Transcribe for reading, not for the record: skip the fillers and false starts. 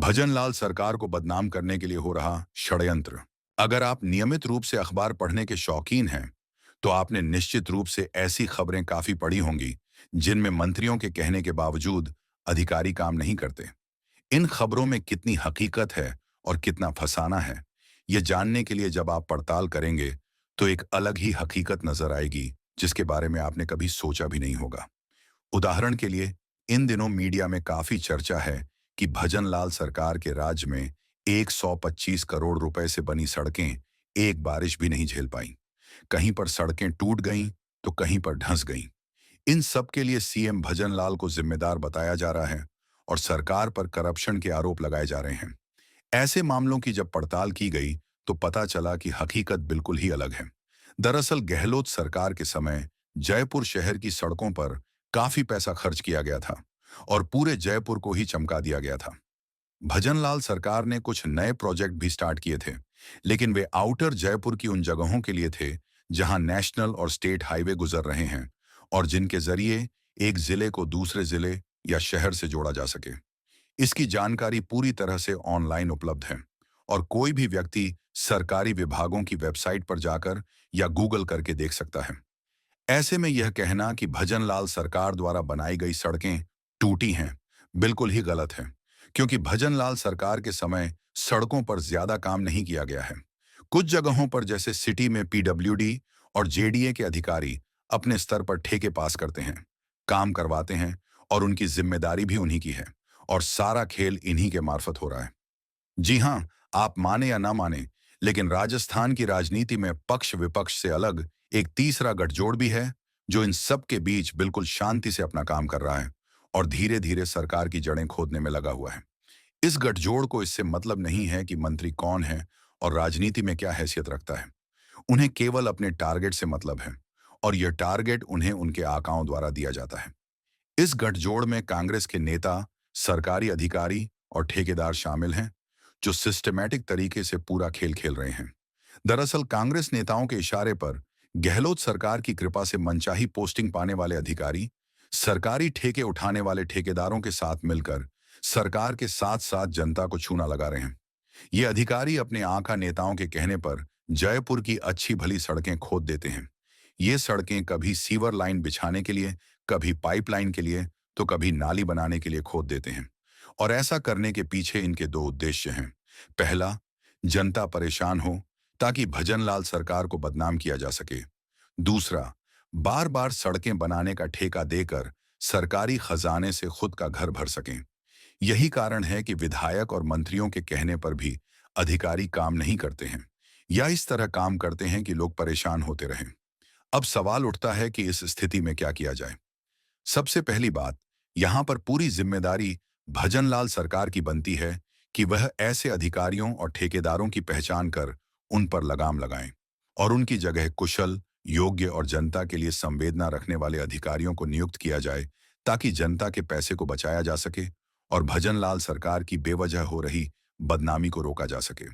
भजनलाल सरकार को बदनाम करने के लिए हो रहा षड्यंत्र। अगर आप नियमित रूप से अखबार पढ़ने के शौकीन हैं, तो आपने निश्चित रूप से ऐसी खबरें काफी पढ़ी होंगी जिनमें मंत्रियों के कहने के बावजूद अधिकारी काम नहीं करते। इन खबरों में कितनी हकीकत है और कितना फसाना है, ये जानने के लिए जब आप पड़ताल करेंगे, तो एक अलग ही हकीकत नजर आएगी जिसके बारे में आपने कभी सोचा भी नहीं होगा। उदाहरण के लिए, इन दिनों मीडिया में काफी चर्चा है कि भजनलाल सरकार के राज में 125 करोड़ रुपए से बनी सड़कें एक बारिश भी नहीं झेल पाई। कहीं पर सड़कें टूट गईं, तो कहीं पर धंस गईं। इन सब के लिए सीएम भजनलाल को जिम्मेदार बताया जा रहा है और सरकार पर करप्शन के आरोप लगाए जा रहे हैं। ऐसे मामलों की जब पड़ताल की गई, तो पता चला कि हकीकत बिल्कुल ही अलग है। दरअसल गहलोत सरकार के समय जयपुर शहर की सड़कों पर काफी पैसा खर्च किया गया था और पूरे जयपुर को ही चमका दिया गया था। भजनलाल सरकार ने कुछ नए प्रोजेक्ट भी स्टार्ट किए थे, लेकिन वे आउटर जयपुर की उन जगहों के लिए थे जहां नेशनल और स्टेट हाईवे गुजर रहे हैं और जिनके जरिए एक जिले को दूसरे जिले या शहर से जोड़ा जा सके। इसकी जानकारी पूरी तरह से ऑनलाइन उपलब्ध है और कोई भी व्यक्ति सरकारी विभागों की वेबसाइट पर जाकर या गूगल करके देख सकता है। ऐसे में यह कहना कि भजनलाल सरकार द्वारा बनाई गई सड़कें टूटी हैं, बिल्कुल ही गलत है, क्योंकि भजनलाल सरकार के समय सड़कों पर ज्यादा काम नहीं किया गया है। कुछ जगहों पर जैसे सिटी में पीडब्ल्यूडी और जेडीए के अधिकारी अपने स्तर पर ठेके पास करते हैं, काम करवाते हैं और उनकी जिम्मेदारी भी उन्हीं की है और सारा खेल इन्हीं के मार्फत हो रहा है। जी हाँ, आप माने या ना माने, लेकिन राजस्थान की राजनीति में पक्ष विपक्ष से अलग एक तीसरा गठजोड़ भी है, जो इन सब के बीच बिल्कुल शांति से अपना काम कर रहा है और धीरे धीरे सरकार की जड़ें खोदने में लगा हुआ है। इस गठजोड़ को इससे मतलब नहीं है कि मंत्री कौन है और राजनीति में क्या हैसियत रखता है। उन्हें केवल अपने टारगेट से मतलब है और यह टारगेट उन्हें उनके आकाओं द्वारा दिया जाता है। इस गठजोड़ में कांग्रेस के नेता, सरकारी अधिकारी और ठेकेदार शामिल हैं, जो सिस्टमैटिक तरीके से पूरा खेल खेल रहे हैं। दरअसल कांग्रेस नेताओं के इशारे पर गहलोत सरकार की कृपा से मनचाही पोस्टिंग पाने वाले अधिकारी सरकारी ठेके उठाने वाले ठेकेदारों के साथ मिलकर सरकार के साथ साथ जनता को छूना लगा रहे हैं। ये अधिकारी अपने आका नेताओं के कहने पर जयपुर की अच्छी भली सड़कें खोद देते हैं। ये सड़कें कभी सीवर लाइन बिछाने के लिए, कभी पाइपलाइन के लिए, तो कभी नाली बनाने के लिए खोद देते हैं। और ऐसा करने के पीछे इनके दो उद्देश्य हैं। पहला, जनता परेशान हो ताकि भजनलाल सरकार को बदनाम किया जा सके। दूसरा, बार बार सड़कें बनाने का ठेका देकर सरकारी खजाने से खुद का घर भर सकें। यही कारण है कि विधायक और मंत्रियों के कहने पर भी अधिकारी काम नहीं करते हैं या इस तरह काम करते हैं कि लोग परेशान होते रहें। अब सवाल उठता है कि इस स्थिति में क्या किया जाए। सबसे पहली बात, यहां पर पूरी जिम्मेदारी भजनलाल सरकार की बनती है कि वह ऐसे अधिकारियों और ठेकेदारों की पहचान कर उन पर लगाम लगाएं और उनकी जगह कुशल, योग्य और जनता के लिए संवेदना रखने वाले अधिकारियों को नियुक्त किया जाए, ताकि जनता के पैसे को बचाया जा सके और भजनलाल सरकार की बेवजह हो रही बदनामी को रोका जा सके।